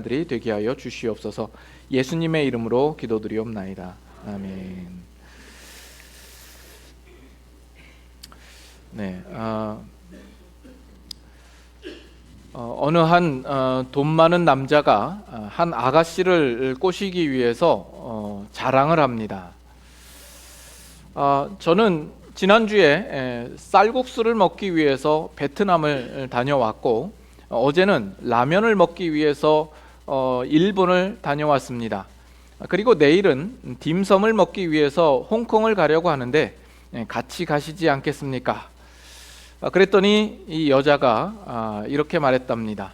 자들이 되게 하여 주시옵소서. 예수님의 이름으로 기도드리옵나이다. 아멘. 네, 어느 한 돈 많은 남자가 한 아가씨를 꼬시기 위해서 자랑을 합니다. 저는 지난주에 쌀국수를 먹기 위해서 베트남을 다녀왔고, 어제는 라면을 먹기 위해서 일본을 다녀왔습니다. 그리고 내일은 딤섬을 먹기 위해서 홍콩을 가려고 하는데 같이 가시지 않겠습니까? 그랬더니 이 여자가 이렇게 말했답니다.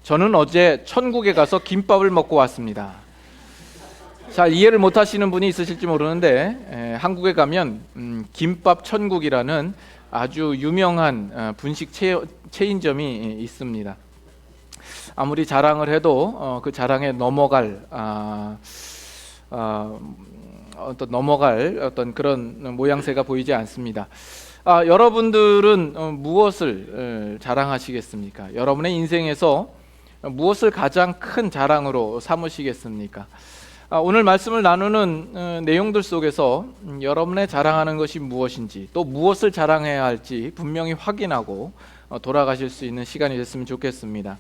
저는 어제 천국에 가서 김밥을 먹고 왔습니다. 잘 이해를 못하시는 분이 있으실지 모르는데 한국에 가면 김밥 천국이라는 아주 유명한 분식 체인점이 있습니다. 아무리 자랑을 해도 그 자랑에 넘어갈 어떤 그런 모양새가 보이지 않습니다. 여러분들은 무엇을 자랑하시겠습니까? 여러분의 인생에서 무엇을 가장 큰 자랑으로 삼으시겠습니까? 오늘 말씀을 나누는 내용들 속에서 여러분의 자랑하는 것이 무엇인지, 또 무엇을 자랑해야 할지 분명히 확인하고 돌아가실 수 있는 시간이 됐으면 좋겠습니다.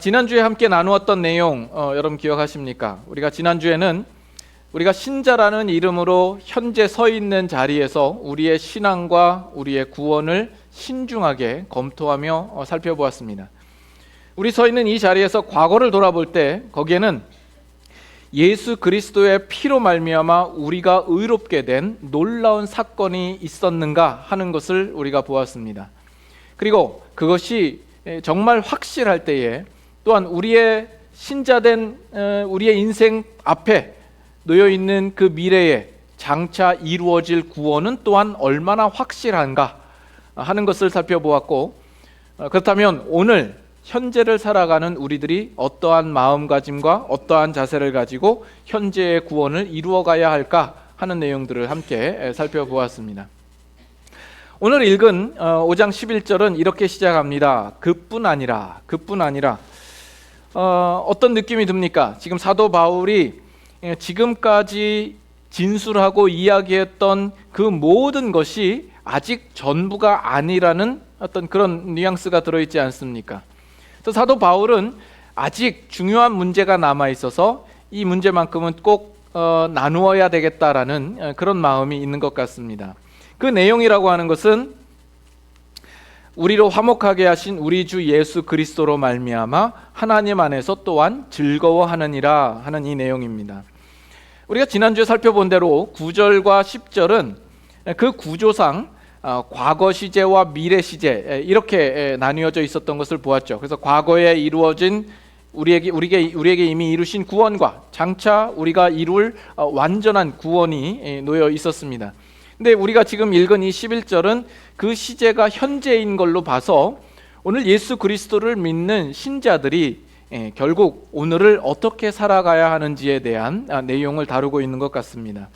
지난주에 함께 나누었던 내용 여러분 기억하십니까? 우리가 지난주에는 우리가 신자라는 이름으로 현재 서 있는 자리에서 우리의 신앙과 우리의 구원을 신중하게 검토하며 살펴보았습니다. 우리 서 있는 이 자리에서 과거를 돌아볼 때 거기에는 예수 그리스도의 피로 말미암아 우리가 의롭게 된 놀라운 사건이 있었는가 하는 것을 우리가 보았습니다. 그리고 그것이 정말 확실할 때에 또한 우리의 신자된 우리의 인생 앞에 놓여있는 그 미래에 장차 이루어질 구원은 또한 얼마나 확실한가 하는 것을 살펴보았고, 그렇다면 오늘 현재를 살아가는 우리들이 어떠한 마음가짐과 어떠한 자세를 가지고 현재의 구원을 이루어가야 할까 하는 내용들을 함께 살펴보았습니다. 오늘 읽은 5장 11절은 이렇게 시작합니다. 그뿐 아니라 어떤 느낌이 듭니까? 지금 사도 바울이 지금까지 진술하고 이야기했던 그 모든 것이 아직 전부가 아니라는 어떤 그런 뉘앙스가 들어있지 않습니까? 그래서 사도 바울은 아직 중요한 문제가 남아있어서 이 문제만큼은 꼭 나누어야 되겠다라는 그런 마음이 있는 것 같습니다. 그 내용이라고 하는 것은 우리로 화목하게 하신 우리 주 예수 그리스도로 말미암아 하나님 안에서 또한 즐거워하느니라 하는 이 내용입니다. 우리가 지난주에 살펴본 대로 9절과 10절은 그 구조상 과거 시제와 미래 시제 이렇게 나뉘어져 있었던 것을 보았죠. 그래서 과거에 이루어진 우리에게 이미 이루신 구원과 장차 우리가 이룰 완전한 구원이 놓여 있었습니다. 근데 우리가 지금 읽은 이 11절은 그 시제가 현재인 걸로 봐서 오늘 예수 그리스도를 믿는 신자들이 결국 오늘을 어떻게 살아가야 하는지에 대한 내용을 다루고 있는 것 같습니다.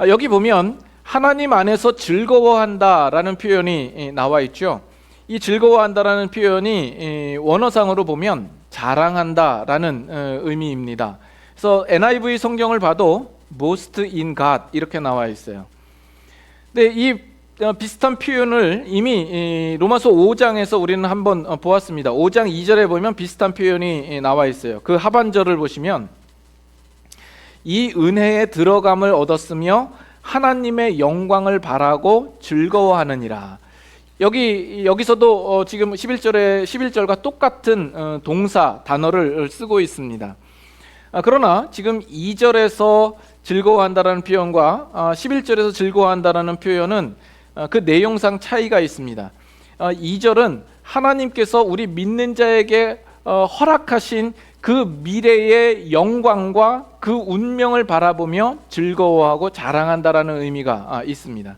여기 보면 하나님 안에서 즐거워한다라는 표현이 나와 있죠. 이 즐거워한다라는 표현이 원어상으로 보면 자랑한다라는 의미입니다. 그래서 NIV 성경을 봐도 Boast in God 이렇게 나와 있어요. 근데 이 비슷한 표현을 이미 로마서 5장에서 우리는 한번 보았습니다. 5장 2절에 보면 비슷한 표현이 나와 있어요. 그 하반절을 보시면 이 은혜에 들어감을 얻었으며 하나님의 영광을 바라고 즐거워하느니라. 여기서도 지금 11절과 똑같은 동사 단어를 쓰고 있습니다. 그러나 지금 2절에서 즐거워한다라는 표현과 11절에서 즐거워한다라는 표현은 그 내용상 차이가 있습니다. 2절은 하나님께서 우리 믿는 자에게 허락하신 그 미래의 영광과 그 운명을 바라보며 즐거워하고 자랑한다라는 의미가 있습니다.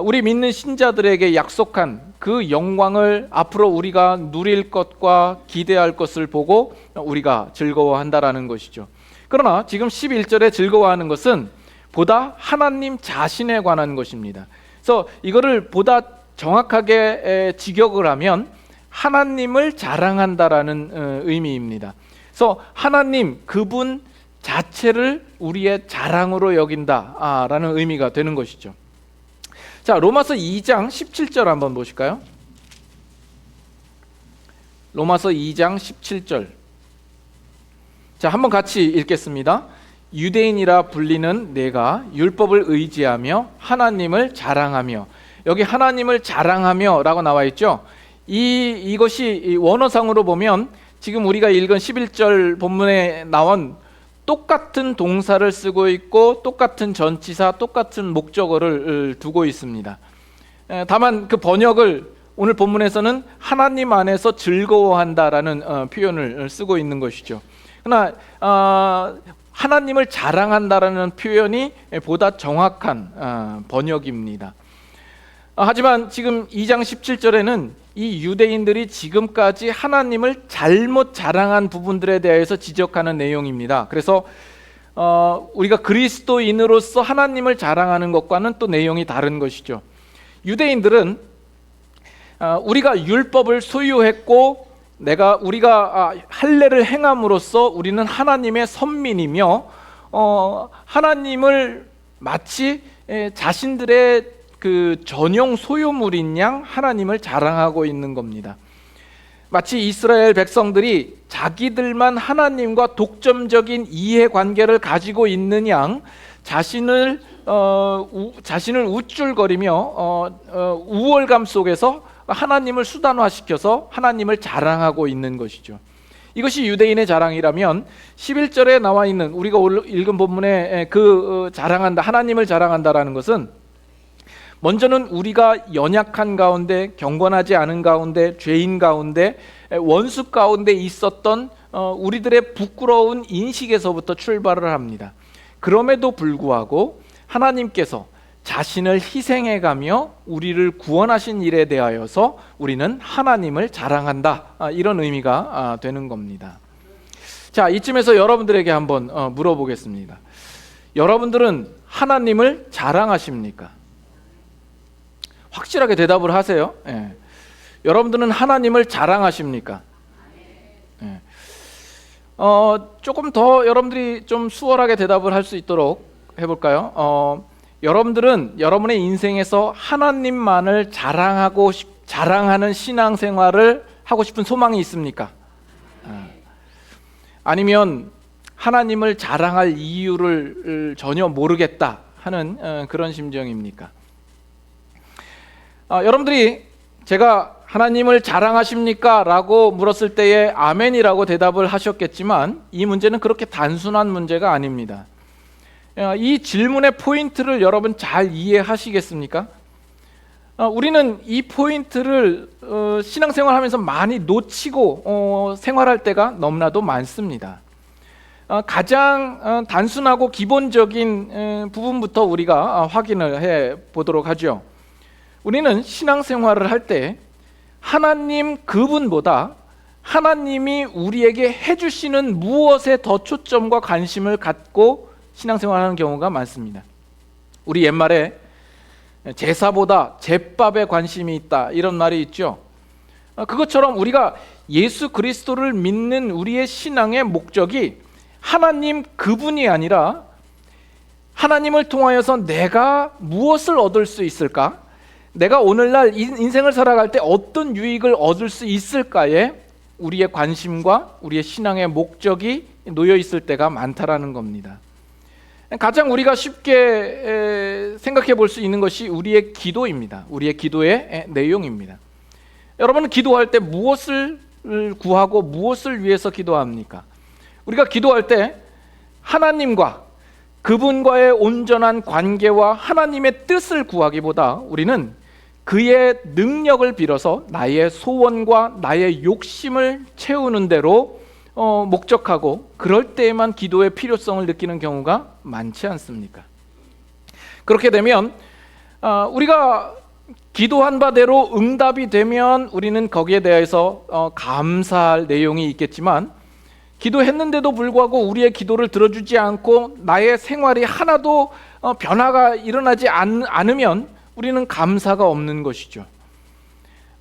우리 믿는 신자들에게 약속한 그 영광을 앞으로 우리가 누릴 것과 기대할 것을 보고 우리가 즐거워한다라는 것이죠. 그러나 지금 11절에 즐거워하는 것은 보다 하나님 자신에 관한 것입니다. 그래서 이거를 보다 정확하게 직역을 하면 하나님을 자랑한다라는 의미입니다. 그래서 하나님 그분 자체를 우리의 자랑으로 여긴다라는 의미가 되는 것이죠. 자, 로마서 2장 17절 한번 보실까요? 로마서 2장 17절. 자, 한번 같이 읽겠습니다. 유대인이라 불리는 내가 율법을 의지하며 하나님을 자랑하며. 여기 하나님을 자랑하며 라고 나와 있죠. 이것이 원어상으로 보면 지금 우리가 읽은 11절 본문에 나온 똑같은 동사를 쓰고 있고 똑같은 전치사, 똑같은 목적어를 두고 있습니다. 다만 그 번역을 오늘 본문에서는 하나님 안에서 즐거워한다라는 표현을 쓰고 있는 것이죠. 그러나 하나님을 자랑한다라는 표현이 보다 정확한 번역입니다. 하지만 지금 2장 17절에는 이 유대인들이 지금까지 하나님을 잘못 자랑한 부분들에 대해서 지적하는 내용입니다. 그래서 우리가 그리스도인으로서 하나님을 자랑하는 것과는 또 내용이 다른 것이죠. 유대인들은 우리가 율법을 소유했고 우리가 할례를 행함으로써 우리는 하나님의 선민이며 하나님을 마치 자신들의 그 전용 소유물인 양 하나님을 자랑하고 있는 겁니다. 마치 이스라엘 백성들이 자기들만 하나님과 독점적인 이해관계를 가지고 있는 양 자신을 우쭐거리며 우월감 속에서 하나님을 수단화시켜서 하나님을 자랑하고 있는 것이죠. 이것이 유대인의 자랑이라면 11절에 나와 있는 우리가 읽은 본문에 그 자랑한다, 하나님을 자랑한다라는 것은 먼저는 우리가 연약한 가운데, 경건하지 않은 가운데, 죄인 가운데, 원수 가운데 있었던 우리들의 부끄러운 인식에서부터 출발을 합니다. 그럼에도 불구하고 하나님께서 자신을 희생해가며 우리를 구원하신 일에 대하여서 우리는 하나님을 자랑한다, 이런 의미가 되는 겁니다. 자, 이쯤에서 여러분들에게 한번 물어보겠습니다. 여러분들은 하나님을 자랑하십니까? 확실하게 대답을 하세요. 예. 여러분들은 하나님을 자랑하십니까? 예. 조금 더 여러분들이 좀 수월하게 대답을 할 수 있도록 해볼까요? 여러분들은 여러분의 인생에서 하나님만을 자랑하는 신앙생활을 하고 싶은 소망이 있습니까? 아니면 하나님을 자랑할 이유를 전혀 모르겠다 하는 그런 심정입니까? 여러분들이 제가 하나님을 자랑하십니까? 라고 물었을 때에 아멘이라고 대답을 하셨겠지만 이 문제는 그렇게 단순한 문제가 아닙니다. 이 질문의 포인트를 여러분 잘 이해하시겠습니까? 우리는 이 포인트를 신앙생활하면서 많이 놓치고 생활할 때가 너무나도 많습니다. 가장 단순하고 기본적인 부분부터 우리가 확인을 해 보도록 하죠. 우리는 신앙생활을 할 때 하나님 그분보다 하나님이 우리에게 해주시는 무엇에 더 초점과 관심을 갖고 신앙생활하는 경우가 많습니다. 우리 옛말에 제사보다 제밥에 관심이 있다, 이런 말이 있죠. 그것처럼 우리가 예수 그리스도를 믿는 우리의 신앙의 목적이 하나님 그분이 아니라 하나님을 통하여서 내가 무엇을 얻을 수 있을까? 내가 오늘날 인생을 살아갈 때 어떤 유익을 얻을 수 있을까에 우리의 관심과 우리의 신앙의 목적이 놓여 있을 때가 많다라는 겁니다. 가장 우리가 쉽게 생각해 볼 수 있는 것이 우리의 기도입니다. 우리의 기도의 내용입니다. 여러분은 기도할 때 무엇을 구하고 무엇을 위해서 기도합니까? 우리가 기도할 때 하나님과 그분과의 온전한 관계와 하나님의 뜻을 구하기보다 우리는 그의 능력을 빌어서 나의 소원과 나의 욕심을 채우는 대로 목적하고 그럴 때에만 기도의 필요성을 느끼는 경우가 많지 않습니까? 그렇게 되면 우리가 기도한 바대로 응답이 되면 우리는 거기에 대해서 감사할 내용이 있겠지만 기도했는데도 불구하고 우리의 기도를 들어주지 않고 나의 생활이 하나도 변화가 일어나지 않으면 우리는 감사가 없는 것이죠.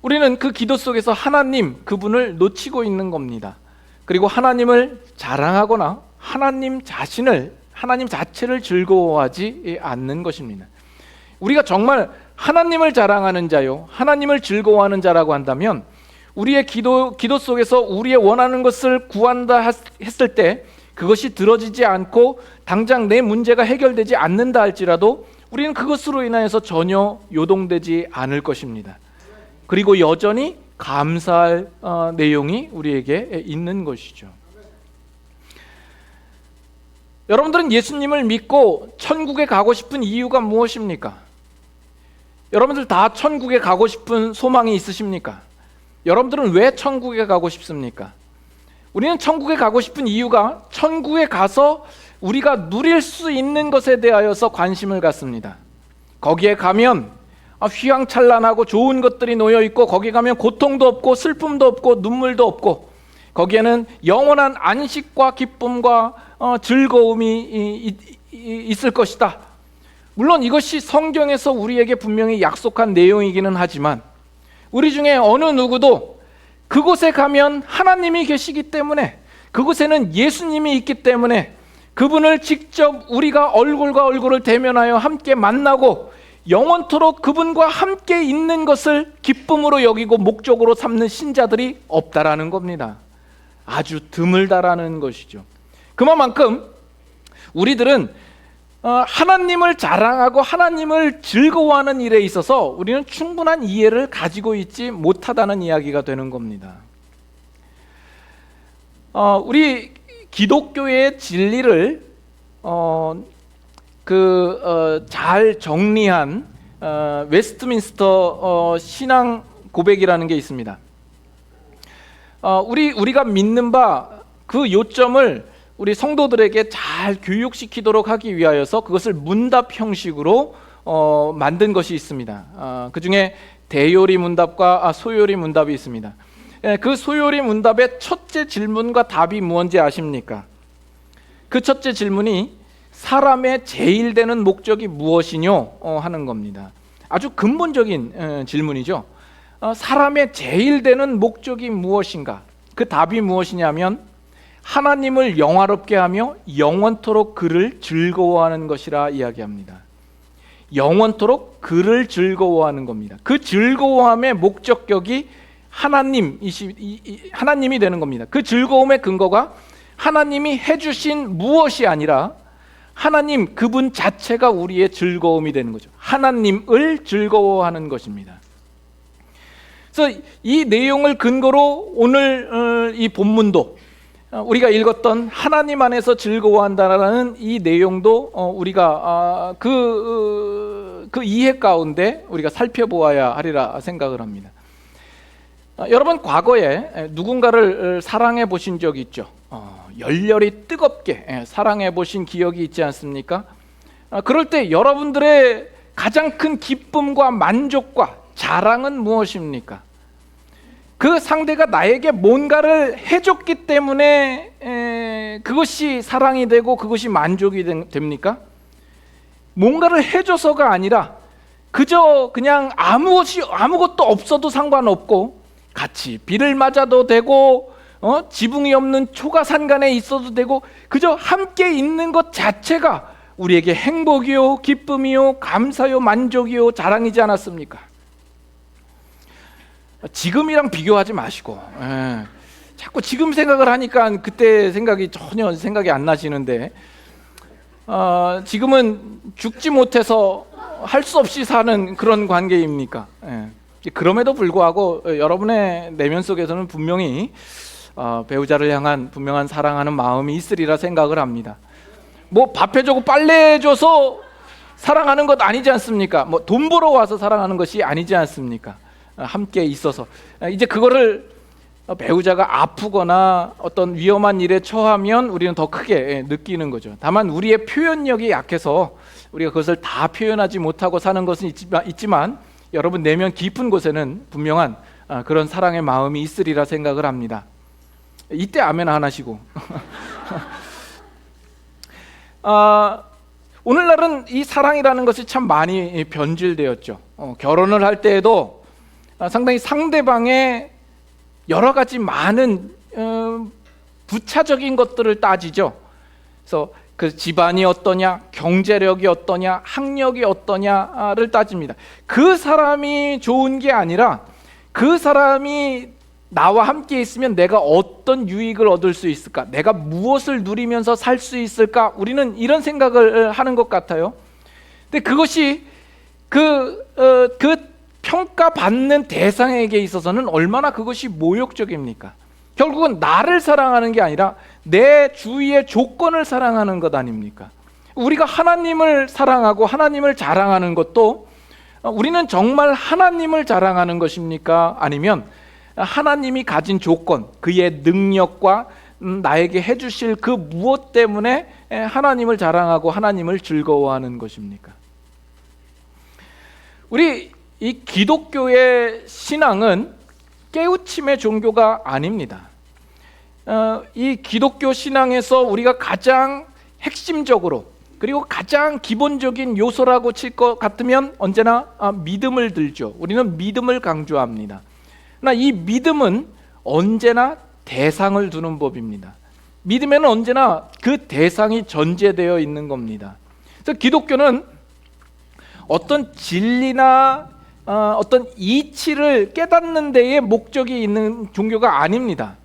우리는 그 기도 속에서 하나님 그분을 놓치고 있는 겁니다. 그리고 하나님을 자랑하거나 하나님 자체를 즐거워하지 않는 것입니다. 우리가 정말 하나님을 자랑하는 자요, 하나님을 즐거워하는 자라고 한다면 우리의 기도 속에서 우리의 원하는 것을 구한다 했을 때 그것이 들어지지 않고 당장 내 문제가 해결되지 않는다 할지라도 우리는 그것으로 인하여서 전혀 요동되지 않을 것입니다. 그리고 여전히 감사할 내용이 우리에게 있는 것이죠. 여러분들은 예수님을 믿고 천국에 가고 싶은 이유가 무엇입니까? 여러분들 다 천국에 가고 싶은 소망이 있으십니까? 여러분들은 왜 천국에 가고 싶습니까? 우리는 천국에 가고 싶은 이유가 천국에 가서 우리가 누릴 수 있는 것에 대하여서 관심을 갖습니다. 거기에 가면 휘황찬란하고 좋은 것들이 놓여 있고, 거기 가면 고통도 없고 슬픔도 없고 눈물도 없고, 거기에는 영원한 안식과 기쁨과 즐거움이 있을 것이다. 물론 이것이 성경에서 우리에게 분명히 약속한 내용이기는 하지만 우리 중에 어느 누구도 그곳에 가면 하나님이 계시기 때문에, 그곳에는 예수님이 있기 때문에 그분을 직접 우리가 얼굴과 얼굴을 대면하여 함께 만나고 영원토록 그분과 함께 있는 것을 기쁨으로 여기고 목적으로 삼는 신자들이 없다라는 겁니다. 아주 드물다라는 것이죠. 그만큼 우리들은 하나님을 자랑하고 하나님을 즐거워하는 일에 있어서 우리는 충분한 이해를 가지고 있지 못하다는 이야기가 되는 겁니다. 우리 기독교의 진리를 잘 정리한 웨스트민스터 신앙 고백이라는 게 있습니다. 우리가 믿는 바 그 요점을 우리 성도들에게 잘 교육시키도록 하기 위하여서 그것을 문답 형식으로 만든 것이 있습니다. 그 중에 대요리 문답과 소요리 문답이 있습니다. 그 소요리 문답의 첫째 질문과 답이 무엇인지 아십니까? 그 첫째 질문이 사람의 제일 되는 목적이 무엇이뇨? 하는 겁니다. 아주 근본적인 질문이죠. 사람의 제일 되는 목적이 무엇인가? 그 답이 무엇이냐면 하나님을 영화롭게 하며 영원토록 그를 즐거워하는 것이라 이야기합니다. 영원토록 그를 즐거워하는 겁니다. 그 즐거워함의 목적격이 하나님이 되는 겁니다. 그 즐거움의 근거가 하나님이 해주신 무엇이 아니라 하나님 그분 자체가 우리의 즐거움이 되는 거죠. 하나님을 즐거워하는 것입니다. 그래서 이 내용을 근거로 오늘 이 본문도 우리가 읽었던 하나님 안에서 즐거워한다라는 이 내용도 우리가 그 이해 가운데 우리가 살펴보아야 하리라 생각을 합니다. 여러분, 과거에 누군가를 사랑해 보신 적이 있죠? 열렬히 뜨겁게 사랑해 보신 기억이 있지 않습니까? 그럴 때 여러분들의 가장 큰 기쁨과 만족과 자랑은 무엇입니까? 그 상대가 나에게 뭔가를 해줬기 때문에 그것이 사랑이 되고 그것이 만족이 됩니까? 뭔가를 해줘서가 아니라 그저 그냥 아무것도 없어도 상관없고 같이 비를 맞아도 되고 지붕이 없는 초가산간에 있어도 되고 그저 함께 있는 것 자체가 우리에게 행복이요, 기쁨이요, 감사요, 만족이요, 자랑이지 않았습니까? 지금이랑 비교하지 마시고 자꾸 지금 생각을 하니까 그때 생각이 전혀 생각이 안 나시는데 지금은 죽지 못해서 할 수 없이 사는 그런 관계입니까? 그럼에도 불구하고 여러분의 내면 속에서는 분명히 배우자를 향한 분명한 사랑하는 마음이 있으리라 생각을 합니다. 뭐 밥 해주고 빨래 해줘서 사랑하는 것 아니지 않습니까? 뭐 돈 벌어 와서 사랑하는 것이 아니지 않습니까? 함께 있어서 이제 그거를 배우자가 아프거나 어떤 위험한 일에 처하면 우리는 더 크게 느끼는 거죠. 다만 우리의 표현력이 약해서 우리가 그것을 다 표현하지 못하고 사는 것은 있지만 여러분 내면 깊은 곳에는 분명한 그런 사랑의 마음이 있으리라 생각을 합니다. 이때 아멘 하나시고 오늘날은 이 사랑이라는 것이 참 많이 변질되었죠. 결혼을 할 때에도 상당히 상대방의 여러 가지 많은 부차적인 것들을 따지죠. 그래서 그 집안이 어떠냐, 경제력이 어떠냐, 학력이 어떠냐를 따집니다. 그 사람이 좋은 게 아니라 그 사람이 나와 함께 있으면 내가 어떤 유익을 얻을 수 있을까, 내가 무엇을 누리면서 살 수 있을까, 우리는 이런 생각을 하는 것 같아요. 근데 그것이 그 평가받는 대상에게 있어서는 얼마나 그것이 모욕적입니까? 결국은 나를 사랑하는 게 아니라 내 주위의 조건을 사랑하는 것 아닙니까? 우리가 하나님을 사랑하고 하나님을 자랑하는 것도 우리는 정말 하나님을 자랑하는 것입니까? 아니면 하나님이 가진 조건, 그의 능력과 나에게 해주실 그 무엇 때문에 하나님을 자랑하고 하나님을 즐거워하는 것입니까? 우리 이 기독교의 신앙은 깨우침의 종교가 아닙니다. 이 기독교 신앙에서 우리가 가장 핵심적으로 그리고 가장 기본적인 요소라고 칠 것 같으면 언제나 믿음을 들죠. 우리는 믿음을 강조합니다. 그러나 이 믿음은 언제나 대상을 두는 법입니다. 믿음에는 언제나 그 대상이 전제되어 있는 겁니다. 그래서 기독교는 어떤 진리나 어떤 이치를 깨닫는 데에 목적이 있는 종교가 아닙니다.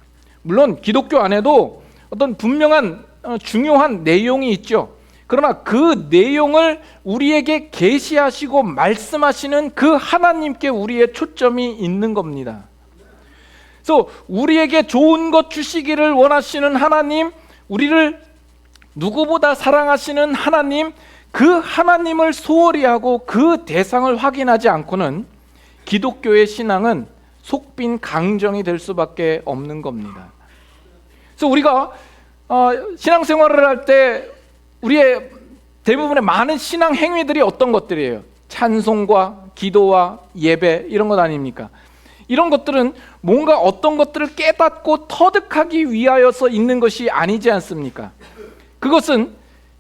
물론 기독교 안에도 어떤 분명한 중요한 내용이 있죠. 그러나 그 내용을 우리에게 계시하시고 말씀하시는 그 하나님께 우리의 초점이 있는 겁니다. 그래서 우리에게 좋은 것 주시기를 원하시는 하나님, 우리를 누구보다 사랑하시는 하나님, 그 하나님을 소홀히 하고 그 대상을 확인하지 않고는 기독교의 신앙은 속빈 강정이 될 수밖에 없는 겁니다. 그래서 우리가 신앙생활을 할 때 우리의 대부분의 많은 신앙 행위들이 어떤 것들이에요? 찬송과 기도와 예배, 이런 것 아닙니까? 이런 것들은 뭔가 어떤 것들을 깨닫고 터득하기 위하여서 있는 것이 아니지 않습니까? 그것은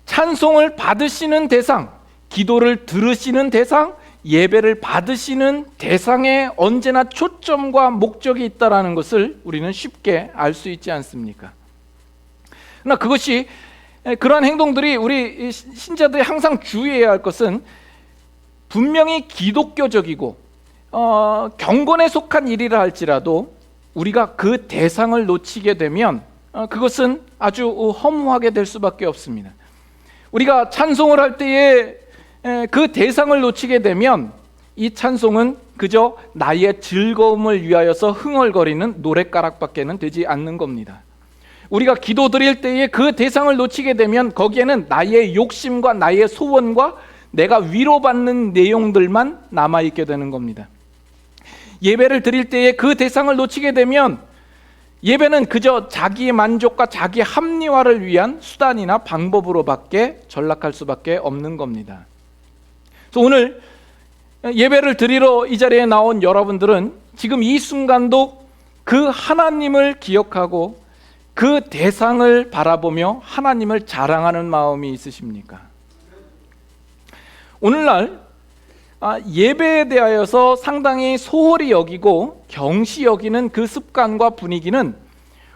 찬송을 받으시는 대상, 기도를 들으시는 대상, 예배를 받으시는 대상에 언제나 초점과 목적이 있다는 것을 우리는 쉽게 알 수 있지 않습니까? 그러나 그것이, 그러한 행동들이 우리 신자들이 항상 주의해야 할 것은 분명히 기독교적이고 경건에 속한 일이라 할지라도 우리가 그 대상을 놓치게 되면 그것은 아주 허무하게 될 수밖에 없습니다. 우리가 찬송을 할 때에 그 대상을 놓치게 되면 이 찬송은 그저 나의 즐거움을 위하여서 흥얼거리는 노랫가락밖에는 되지 않는 겁니다. 우리가 기도 드릴 때에 그 대상을 놓치게 되면 거기에는 나의 욕심과 나의 소원과 내가 위로받는 내용들만 남아있게 되는 겁니다. 예배를 드릴 때에 그 대상을 놓치게 되면 예배는 그저 자기의 만족과 자기 합리화를 위한 수단이나 방법으로밖에 전락할 수밖에 없는 겁니다. 그래서 오늘 예배를 드리러 이 자리에 나온 여러분들은 지금 이 순간도 그 하나님을 기억하고 그 대상을 바라보며 하나님을 자랑하는 마음이 있으십니까? 오늘날 예배에 대하여서 상당히 소홀히 여기고 경시 여기는 그 습관과 분위기는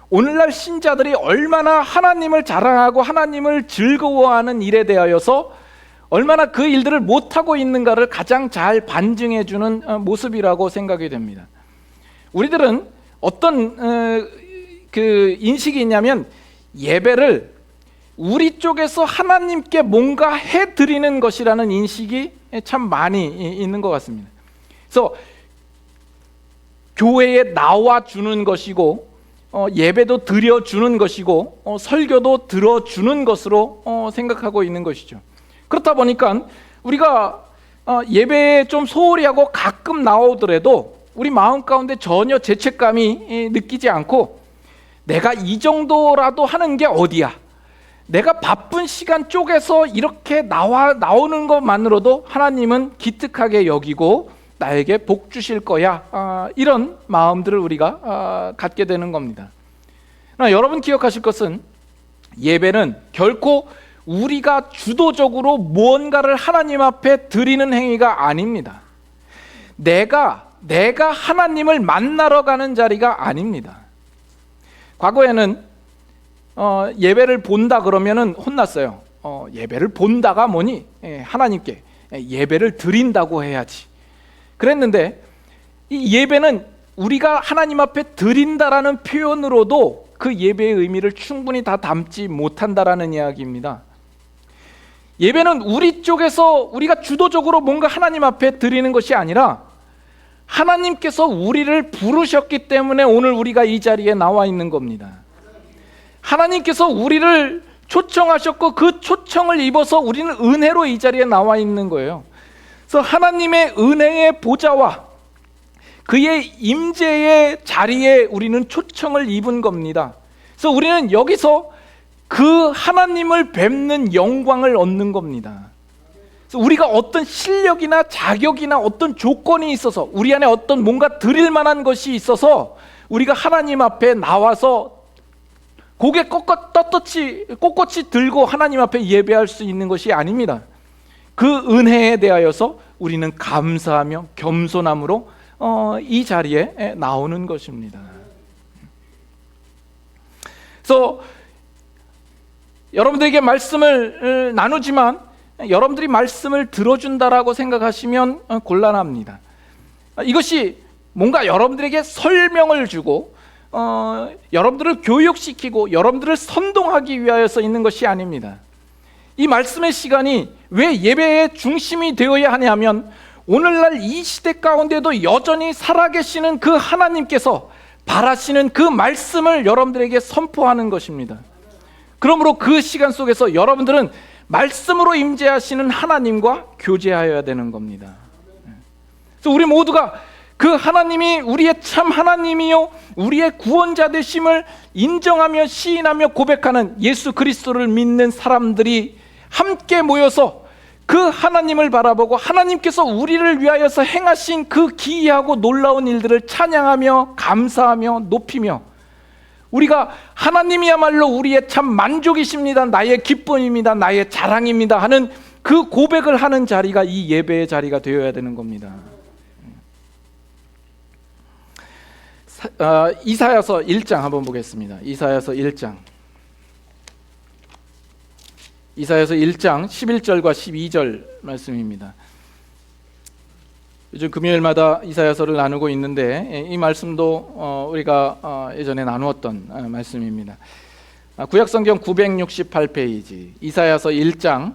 오늘날 신자들이 얼마나 하나님을 자랑하고 하나님을 즐거워하는 일에 대하여서 얼마나 그 일들을 못하고 있는가를 가장 잘 반증해주는 모습이라고 생각이 됩니다. 우리들은 어떤 그 인식이 있냐면 예배를 우리 쪽에서 하나님께 뭔가 해드리는 것이라는 인식이 참 많이 있는 것 같습니다. 그래서 교회에 나와주는 것이고 예배도 드려주는 것이고 설교도 들어주는 것으로 생각하고 있는 것이죠. 그렇다 보니까 우리가 예배에 좀 소홀히 하고 가끔 나오더라도 우리 마음 가운데 전혀 죄책감이 느끼지 않고 내가 이 정도라도 하는 게 어디야? 내가 바쁜 시간 쪼개서 이렇게 나오는 것만으로도 하나님은 기특하게 여기고 나에게 복 주실 거야. 이런 마음들을 우리가 갖게 되는 겁니다. 그러나 여러분 기억하실 것은 예배는 결코 우리가 주도적으로 무언가를 하나님 앞에 드리는 행위가 아닙니다. 내가 내가 하나님을 만나러 가는 자리가 아닙니다. 과거에는 예배를 본다 그러면은 혼났어요. 예배를 본다가 뭐니? 하나님께 예배를 드린다고 해야지. 그랬는데 이 예배는 우리가 하나님 앞에 드린다라는 표현으로도 그 예배의 의미를 충분히 다 담지 못한다라는 이야기입니다. 예배는 우리 쪽에서 우리가 주도적으로 뭔가 하나님 앞에 드리는 것이 아니라 하나님께서 우리를 부르셨기 때문에 오늘 우리가 이 자리에 나와 있는 겁니다. 하나님께서 우리를 초청하셨고 그 초청을 입어서 우리는 은혜로 이 자리에 나와 있는 거예요. 그래서 하나님의 은혜의 보좌와 그의 임재의 자리에 우리는 초청을 입은 겁니다. 그래서 우리는 여기서 그 하나님을 뵙는 영광을 얻는 겁니다. 그래서 우리가 어떤 실력이나 자격이나 어떤 조건이 있어서 우리 안에 어떤 뭔가 드릴 만한 것이 있어서 우리가 하나님 앞에 나와서 고개 꼿꼿이 들고 하나님 앞에 예배할 수 있는 것이 아닙니다. 그 은혜에 대하여서 우리는 감사하며 겸손함으로 이 자리에 나오는 것입니다. 그래서 여러분들에게 말씀을 나누지만 여러분들이 말씀을 들어준다라고 생각하시면 곤란합니다. 이것이 뭔가 여러분들에게 설명을 주고 여러분들을 교육시키고 여러분들을 선동하기 위하여서 있는 것이 아닙니다. 이 말씀의 시간이 왜 예배의 중심이 되어야 하냐면 오늘날 이 시대 가운데도 여전히 살아계시는 그 하나님께서 바라시는 그 말씀을 여러분들에게 선포하는 것입니다. 그러므로 그 시간 속에서 여러분들은 말씀으로 임재하시는 하나님과 교제하여야 되는 겁니다. 그래서 우리 모두가 그 하나님이 우리의 참 하나님이요 우리의 구원자 되심을 인정하며 시인하며 고백하는 예수 그리스도를 믿는 사람들이 함께 모여서 그 하나님을 바라보고 하나님께서 우리를 위하여서 행하신 그 기이하고 놀라운 일들을 찬양하며 감사하며 높이며 우리가 하나님이야말로 우리의 참 만족이십니다, 나의 기쁨입니다, 나의 자랑입니다 하는 그 고백을 하는 자리가 이 예배의 자리가 되어야 되는 겁니다. 이사야서 1장 한번 보겠습니다. 이사야서 1장 11절과 12절 말씀입니다. 요즘 금요일마다 이사야서를 나누고 있는데 이 말씀도 우리가 예전에 나누었던 말씀입니다. 구약성경 968페이지 이사야서 1장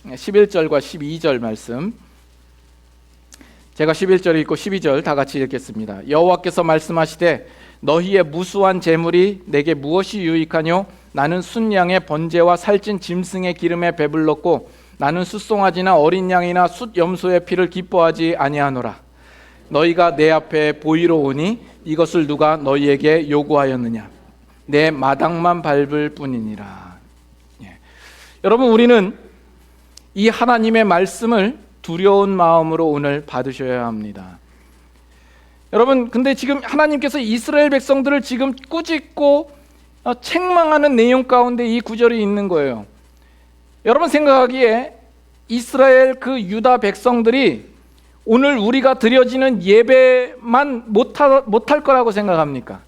11절과 12절 말씀, 제가 11절 읽고 12절 다 같이 읽겠습니다. 여호와께서 말씀하시되 너희의 무수한 재물이 내게 무엇이 유익하뇨? 나는 순양의 번제와 살찐 짐승의 기름에 배불렀고 나는 숫송아지나 어린 양이나 숫염소의 피를 기뻐하지 아니하노라. 너희가 내 앞에 보이러 오니 이것을 누가 너희에게 요구하였느냐? 내 마당만 밟을 뿐이니라. 여러분, 우리는 이 하나님의 말씀을 두려운 마음으로 오늘 받으셔야 합니다. 여러분, 근데 지금 하나님께서 이스라엘 백성들을 지금 꾸짖고 책망하는 내용 가운데 이 구절이 있는 거예요. 여러분 생각하기에 이스라엘 그 유다 백성들이 오늘 우리가 드려지는 예배만 못할 거라고 생각합니까?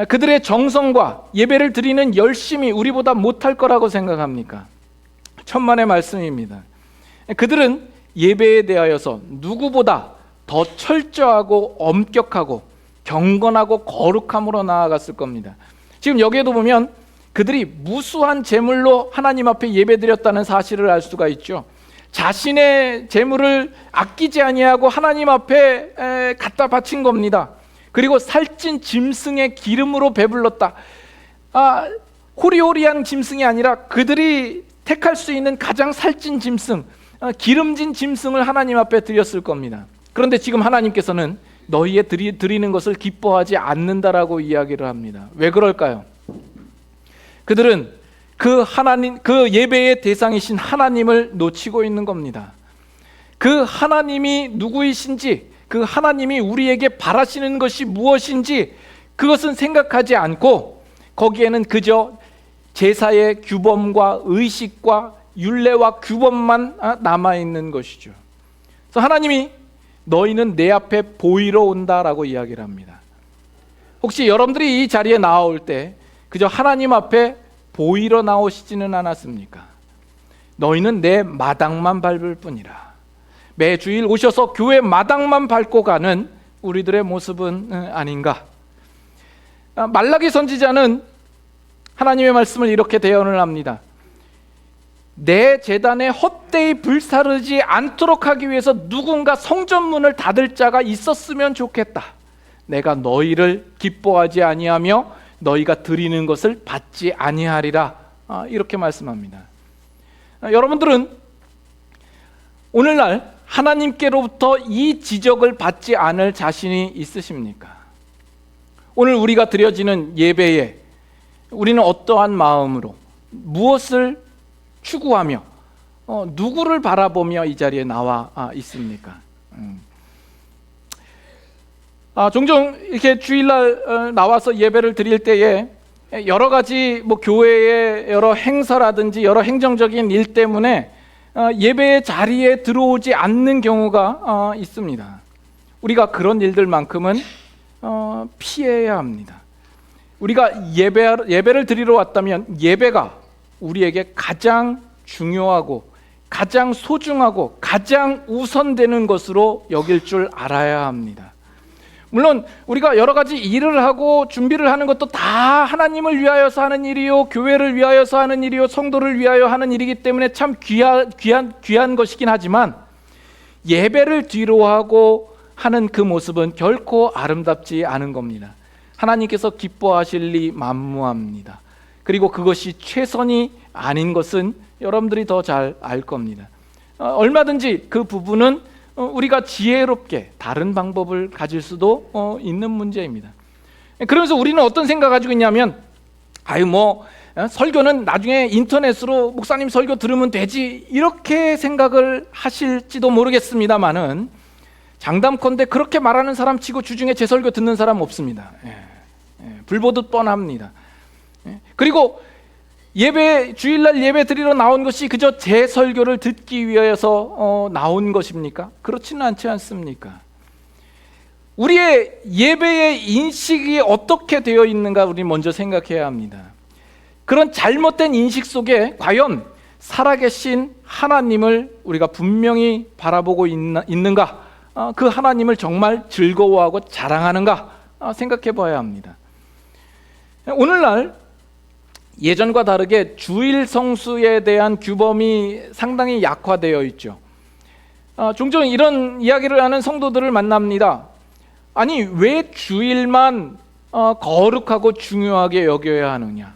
그들의 정성과 예배를 드리는 열심이 우리보다 못할 거라고 생각합니까? 천만의 말씀입니다. 그들은 예배에 대하여서 누구보다 더 철저하고 엄격하고 경건하고 거룩함으로 나아갔을 겁니다. 지금 여기에도 보면 그들이 무수한 재물로 하나님 앞에 예배드렸다는 사실을 알 수가 있죠. 자신의 재물을 아끼지 아니하고 하나님 앞에 갖다 바친 겁니다. 그리고 살찐 짐승의 기름으로 배불렀다. 호리호리한 짐승이 아니라 그들이 택할 수 있는 가장 살찐 짐승, 기름진 짐승을 하나님 앞에 드렸을 겁니다. 그런데 지금 하나님께서는 너희의 드리는 것을 기뻐하지 않는다라고 이야기를 합니다. 왜 그럴까요? 그들은 그 예배의 대상이신 하나님을 놓치고 있는 겁니다. 그 하나님이 누구이신지, 그 하나님이 우리에게 바라시는 것이 무엇인지 그것은 생각하지 않고 거기에는 그저 제사의 규범과 의식과 율례와 규범만 남아 있는 것이죠. 그래서 하나님이 너희는 내 앞에 보이러 온다라고 이야기를 합니다. 혹시 여러분들이 이 자리에 나올 때 그저 하나님 앞에 보이러 나오시지는 않았습니까? 너희는 내 마당만 밟을 뿐이라. 매주일 오셔서 교회 마당만 밟고 가는 우리들의 모습은 아닌가? 말라기 선지자는 하나님의 말씀을 이렇게 대언을 합니다. 내 제단에 헛되이 불사르지 않도록 하기 위해서 누군가 성전문을 닫을 자가 있었으면 좋겠다. 내가 너희를 기뻐하지 아니하며 너희가 드리는 것을 받지 아니하리라. 이렇게 말씀합니다. 여러분들은 오늘날 하나님께로부터 이 지적을 받지 않을 자신이 있으십니까? 오늘 우리가 드려지는 예배에 우리는 어떠한 마음으로 무엇을 추구하며 누구를 바라보며 이 자리에 나와 있습니까? 종종 이렇게 주일날 나와서 예배를 드릴 때에 여러 가지 교회의 여러 행사라든지 여러 행정적인 일 때문에 예배의 자리에 들어오지 않는 경우가 있습니다. 우리가 그런 일들만큼은 피해야 합니다. 우리가 예배를 드리러 왔다면 예배가 우리에게 가장 중요하고 가장 소중하고 가장 우선되는 것으로 여길 줄 알아야 합니다. 물론 우리가 여러 가지 일을 하고 준비를 하는 것도 다 하나님을 위하여서 하는 일이요, 교회를 위하여서 하는 일이요, 성도를 위하여 하는 일이기 때문에 참 귀한 것이긴 하지만 예배를 뒤로하고 하는 그 모습은 결코 아름답지 않은 겁니다. 하나님께서 기뻐하실 리 만무합니다. 그리고 그것이 최선이 아닌 것은 여러분들이 더 잘 알 겁니다. 얼마든지 그 부분은 우리가 지혜롭게 다른 방법을 가질 수도 있는 문제입니다. 그러면서 우리는 어떤 생각 가지고 있냐면 설교는 나중에 인터넷으로 목사님 설교 들으면 되지, 이렇게 생각을 하실지도 모르겠습니다만은 장담컨대 그렇게 말하는 사람 치고 주중에 제 설교 듣는 사람 없습니다. 불보듯 뻔합니다. 그리고 주일날 예배 드리러 나온 것이 그저 제 설교를 듣기 위해서 나온 것입니까? 그렇지는 않지 않습니까? 우리의 예배의 인식이 어떻게 되어 있는가 우리 먼저 생각해야 합니다. 그런 잘못된 인식 속에 과연 살아계신 하나님을 우리가 분명히 바라보고 있는가? 그 하나님을 정말 즐거워하고 자랑하는가? 생각해 봐야 합니다. 오늘날 예전과 다르게 주일 성수에 대한 규범이 상당히 약화되어 있죠. 종종 이런 이야기를 하는 성도들을 만납니다. 아니, 왜 주일만 거룩하고 중요하게 여겨야 하느냐?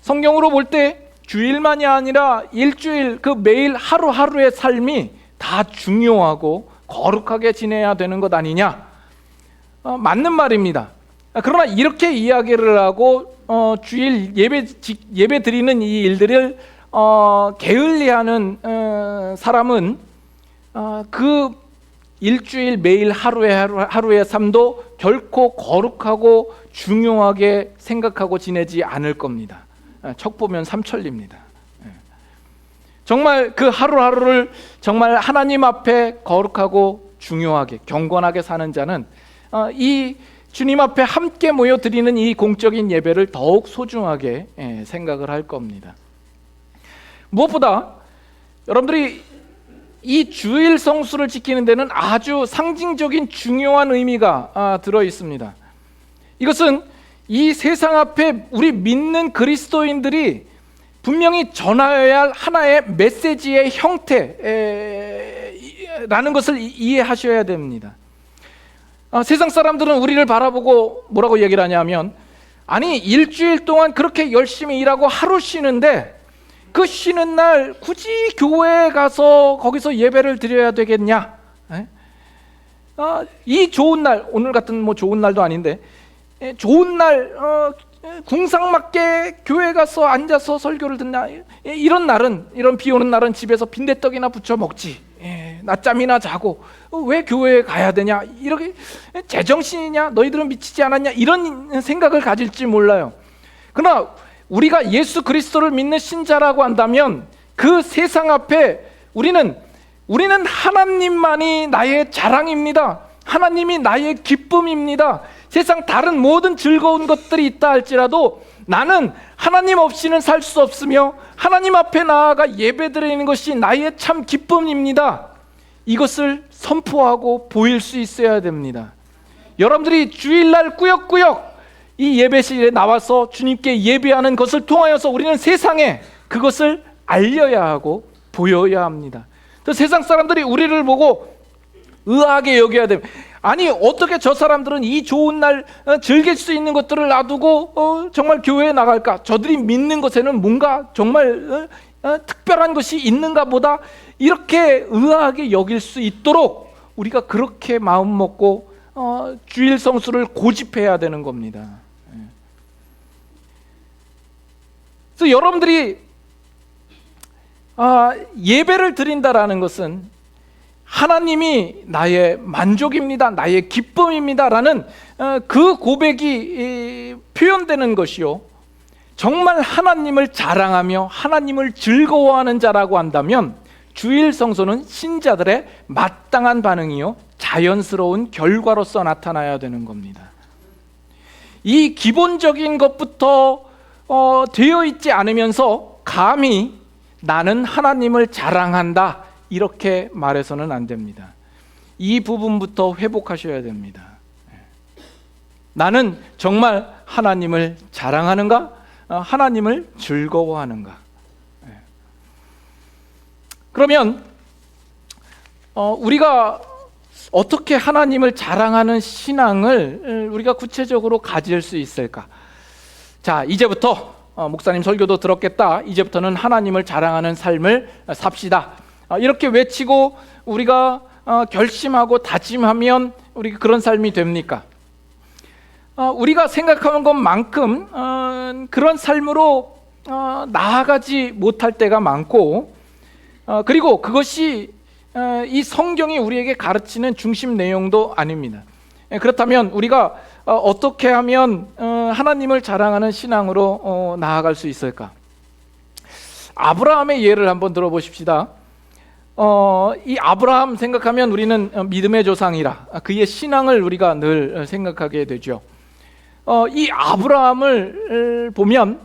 성경으로 볼 때 주일만이 아니라 일주일 그 매일 하루하루의 삶이 다 중요하고 거룩하게 지내야 되는 것 아니냐? 맞는 말입니다. 그러나 이렇게 이야기를 하고 주일 예배 드리는 이 일들을 게을리하는 사람은 그 일주일 매일 하루의 삶도 결코 거룩하고 중요하게 생각하고 지내지 않을 겁니다. 척 보면 삼천리입니다. 정말 그 하루하루를 정말 하나님 앞에 거룩하고 중요하게 경건하게 사는 자는 이 주님 앞에 함께 모여 드리는 이 공적인 예배를 더욱 소중하게 생각을 할 겁니다. 무엇보다 여러분들이 이 주일 성수를 지키는 데는 아주 상징적인 중요한 의미가 들어 있습니다. 이것은 이 세상 앞에 우리 믿는 그리스도인들이 분명히 전하여야 할 하나의 메시지의 형태라는 것을 이해하셔야 됩니다. 세상 사람들은 우리를 바라보고 뭐라고 얘기를 하냐면, 아니 일주일 동안 그렇게 열심히 일하고 하루 쉬는데 그 쉬는 날 굳이 교회에 가서 거기서 예배를 드려야 되겠냐? 이 좋은 날, 오늘 같은 좋은 날도 아닌데 좋은 날 궁상맞게 교회 가서 앉아서 설교를 듣나? 이런 날은, 이런 비 오는 날은 집에서 빈대떡이나 부쳐 먹지, 낮잠이나 자고 왜 교회에 가야 되냐? 이렇게 제정신이냐? 너희들은 미치지 않았냐? 이런 생각을 가질지 몰라요. 그러나 우리가 예수 그리스도를 믿는 신자라고 한다면 그 세상 앞에 우리는 우리는 하나님만이 나의 자랑입니다. 하나님이 나의 기쁨입니다. 세상 다른 모든 즐거운 것들이 있다 할지라도 나는 하나님 없이는 살 수 없으며 하나님 앞에 나아가 예배드리는 것이 나의 참 기쁨입니다. 이것을 선포하고 보일 수 있어야 됩니다. 여러분들이 주일날 꾸역꾸역 이 예배실에 나와서 주님께 예배하는 것을 통하여서 우리는 세상에 그것을 알려야 하고 보여야 합니다. 또 세상 사람들이 우리를 보고 의아하게 여겨야 됩니다. 아니 어떻게 저 사람들은 이 좋은 날 즐길 수 있는 것들을 놔두고 정말 교회에 나갈까? 저들이 믿는 것에는 뭔가 정말 특별한 것이 있는가 보다, 이렇게 의아하게 여길 수 있도록 우리가 그렇게 마음 먹고 주일 성수를 고집해야 되는 겁니다. 그래서 여러분들이 예배를 드린다라는 것은 하나님이 나의 만족입니다, 나의 기쁨입니다라는 그 고백이 표현되는 것이요, 정말 하나님을 자랑하며 하나님을 즐거워하는 자라고 한다면 주일 성소는 신자들의 마땅한 반응이요 자연스러운 결과로서 나타나야 되는 겁니다. 이 기본적인 것부터 되어 있지 않으면서 감히 나는 하나님을 자랑한다 이렇게 말해서는 안 됩니다. 이 부분부터 회복하셔야 됩니다. 나는 정말 하나님을 자랑하는가? 하나님을 즐거워하는가? 그러면 우리가 어떻게 하나님을 자랑하는 신앙을 우리가 구체적으로 가질 수 있을까? 자, 이제부터 목사님 설교도 들었겠다. 이제부터는 하나님을 자랑하는 삶을 삽시다. 이렇게 외치고 우리가 결심하고 다짐하면 우리가 그런 삶이 됩니까? 우리가 생각하는 것만큼 그런 삶으로 나아가지 못할 때가 많고, 그리고 그것이 이 성경이 우리에게 가르치는 중심 내용도 아닙니다. 그렇다면 우리가 어떻게 하면 하나님을 자랑하는 신앙으로 나아갈 수 있을까? 아브라함의 예를 한번 들어보십시다. 이 아브라함 생각하면 우리는 믿음의 조상이라 그의 신앙을 우리가 늘 생각하게 되죠. 이 아브라함을 보면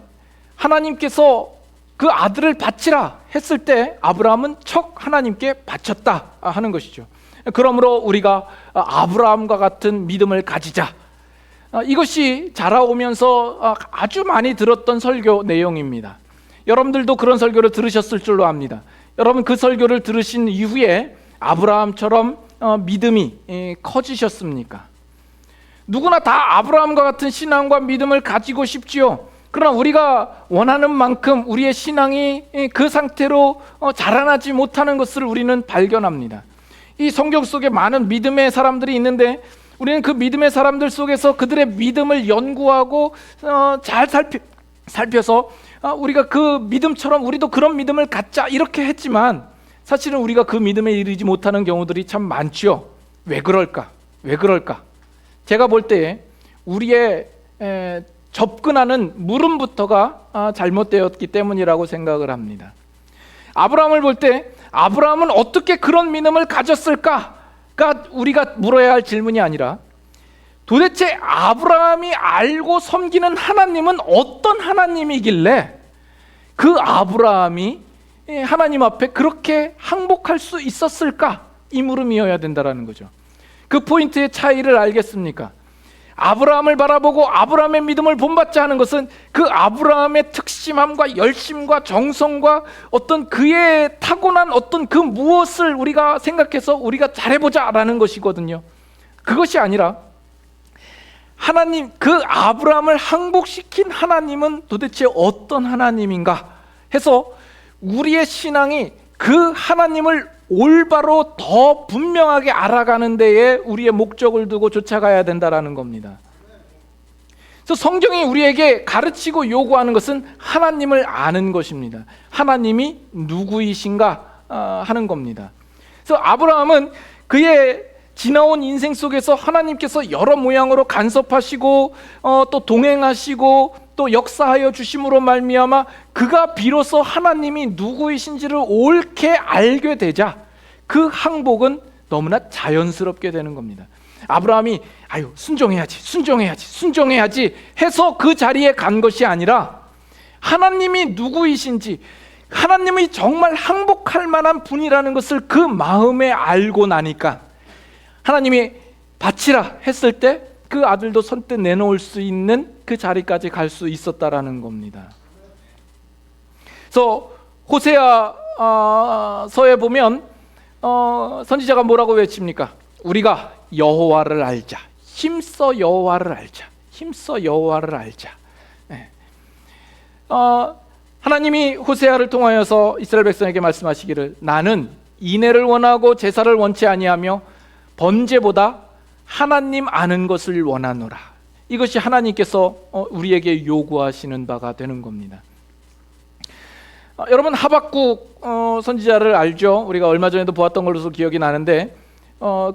하나님께서 그 아들을 바치라 했을 때 아브라함은 척 하나님께 바쳤다 하는 것이죠. 그러므로 우리가 아브라함과 같은 믿음을 가지자, 이것이 자라오면서 아주 많이 들었던 설교 내용입니다. 여러분들도 그런 설교를 들으셨을 줄로 압니다. 여러분 그 설교를 들으신 이후에 아브라함처럼 믿음이 커지셨습니까? 누구나 다 아브라함과 같은 신앙과 믿음을 가지고 싶지요. 그러나 우리가 원하는 만큼 우리의 신앙이 그 상태로 자라나지 못하는 것을 우리는 발견합니다. 이 성경 속에 많은 믿음의 사람들이 있는데 우리는 그 믿음의 사람들 속에서 그들의 믿음을 연구하고 잘 살펴서 우리가 그 믿음처럼 우리도 그런 믿음을 갖자 이렇게 했지만 사실은 우리가 그 믿음에 이르지 못하는 경우들이 참 많지요. 왜 그럴까? 왜 그럴까? 제가 볼 때 우리의 접근하는 물음부터가 잘못되었기 때문이라고 생각을 합니다. 아브라함을 볼 때 아브라함은 어떻게 그런 믿음을 가졌을까가 우리가 물어야 할 질문이 아니라 도대체 아브라함이 알고 섬기는 하나님은 어떤 하나님이길래 그 아브라함이 하나님 앞에 그렇게 항복할 수 있었을까? 이 물음이어야 된다는 거죠. 그 포인트의 차이를 알겠습니까? 아브라함을 바라보고 아브라함의 믿음을 본받지 하는 것은 그 아브라함의 특심함과 열심과 정성과 어떤 그의 타고난 어떤 그 무엇을 우리가 생각해서 우리가 잘해보자라는 것이거든요. 그것이 아니라 하나님, 그 아브라함을 항복시킨 하나님은 도대체 어떤 하나님인가 해서 우리의 신앙이 그 하나님을 올바로 더 분명하게 알아가는 데에 우리의 목적을 두고 쫓아가야 된다는 겁니다. 그래서 성경이 우리에게 가르치고 요구하는 것은 하나님을 아는 것입니다. 하나님이 누구이신가 하는 겁니다. 그래서 아브라함은 그의 지나온 인생 속에서 하나님께서 여러 모양으로 간섭하시고 또 동행하시고 또 역사하여 주심으로 말미암아 그가 비로소 하나님이 누구이신지를 옳게 알게 되자 그 항복은 너무나 자연스럽게 되는 겁니다. 아브라함이 순종해야지 해서 그 자리에 간 것이 아니라 하나님이 누구이신지, 하나님이 정말 항복할 만한 분이라는 것을 그 마음에 알고 나니까 하나님이 바치라 했을 때 그 아들도 선뜻 내놓을 수 있는 그 자리까지 갈 수 있었다라는 겁니다. 그래서 호세아서에 보면 선지자가 뭐라고 외칩니까? 우리가 여호와를 알자, 힘써 여호와를 알자, 힘써 여호와를 알자. 네. 하나님이 호세아를 통하여서 이스라엘 백성에게 말씀하시기를, 나는 인애를 원하고 제사를 원치 아니하며 번제보다 하나님 아는 것을 원하노라. 이것이 하나님께서 우리에게 요구하시는 바가 되는 겁니다. 여러분, 하박국 선지자를 알죠? 우리가 얼마 전에도 보았던 걸로서 기억이 나는데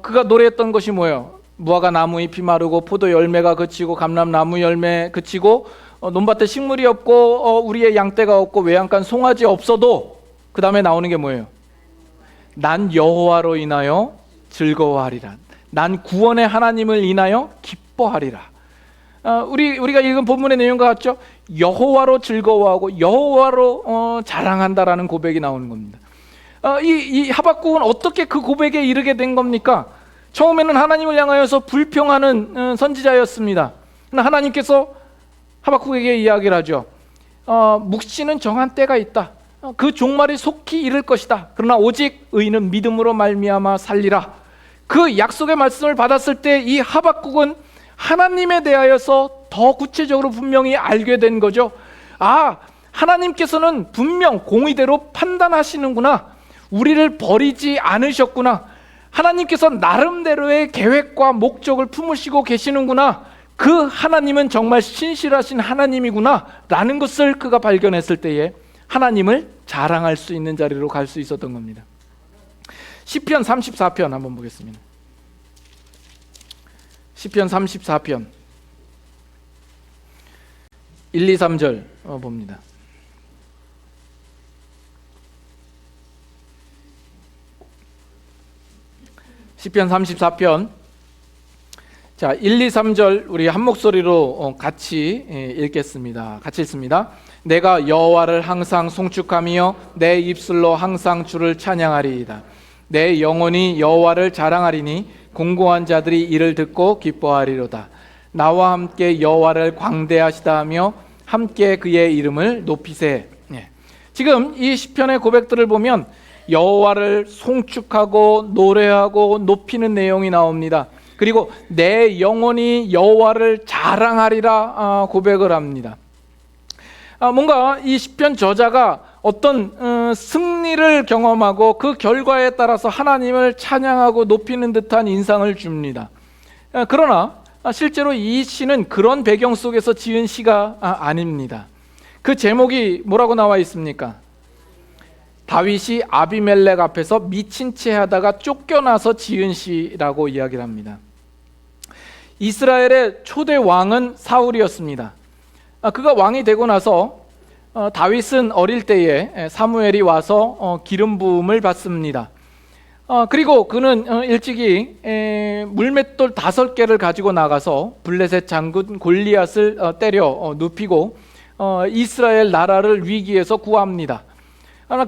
그가 노래했던 것이 뭐예요? 무화과 나무 잎이 마르고 포도 열매가 그치고 감람나무 열매 그치고 논밭에 식물이 없고 우리의 양떼가 없고 외양간 송아지 없어도 그 다음에 나오는 게 뭐예요? 난 여호와로 인하여 즐거워하리라. 난 구원의 하나님을 인하여 기뻐하리라. 우리가 읽은 본문의 내용과 같죠? 여호와로 즐거워하고 여호와로 자랑한다라는 고백이 나오는 겁니다. 이 하박국은 어떻게 그 고백에 이르게 된 겁니까? 처음에는 하나님을 향하여서 불평하는 선지자였습니다. 그러나 하나님께서 하박국에게 이야기를 하죠. 묵시는 정한 때가 있다. 그 종말이 속히 이를 것이다. 그러나 오직 의인은 믿음으로 말미암아 살리라. 그 약속의 말씀을 받았을 때 이 하박국은 하나님에 대하여서 더 구체적으로 분명히 알게 된 거죠. 하나님께서는 분명 공의대로 판단하시는구나. 우리를 버리지 않으셨구나. 하나님께서 나름대로의 계획과 목적을 품으시고 계시는구나. 그 하나님은 정말 신실하신 하나님이구나 라는 것을 그가 발견했을 때에 하나님을 자랑할 수 있는 자리로 갈 수 있었던 겁니다. 시편 34편 한번 보겠습니다. 시편 34편 1, 2, 3절 봅니다. 시편 34편 자 1, 2, 3절 우리 한 목소리로 같이 읽겠습니다. 같이 읽습니다. 내가 여호와를 항상 송축하며 내 입술로 항상 주를 찬양하리이다. 내 영혼이 여호와를 자랑하리니 공고한 자들이 이를 듣고 기뻐하리로다. 나와 함께 여호와를 광대하시다 하며 함께 그의 이름을 높이세. 지금 이 시편의 고백들을 보면 여호와를 송축하고 노래하고 높이는 내용이 나옵니다. 그리고 내 영혼이 여호와를 자랑하리라 고백을 합니다. 뭔가 이 시편 저자가 어떤 승리를 경험하고 그 결과에 따라서 하나님을 찬양하고 높이는 듯한 인상을 줍니다. 그러나 실제로 이 시는 그런 배경 속에서 지은 시가 아닙니다. 그 제목이 뭐라고 나와 있습니까? 다윗이 아비멜렉 앞에서 미친 채 하다가 쫓겨나서 지은 시라고 이야기를 합니다. 이스라엘의 초대 왕은 사울이었습니다. 그가 왕이 되고 나서 다윗은 어릴 때에 사무엘이 와서 기름 부음을 받습니다. 그리고 그는 일찍이 물맷돌 5개를 가지고 나가서 블레셋 장군 골리앗을 때려 눕히고 이스라엘 나라를 위기에서 구합니다.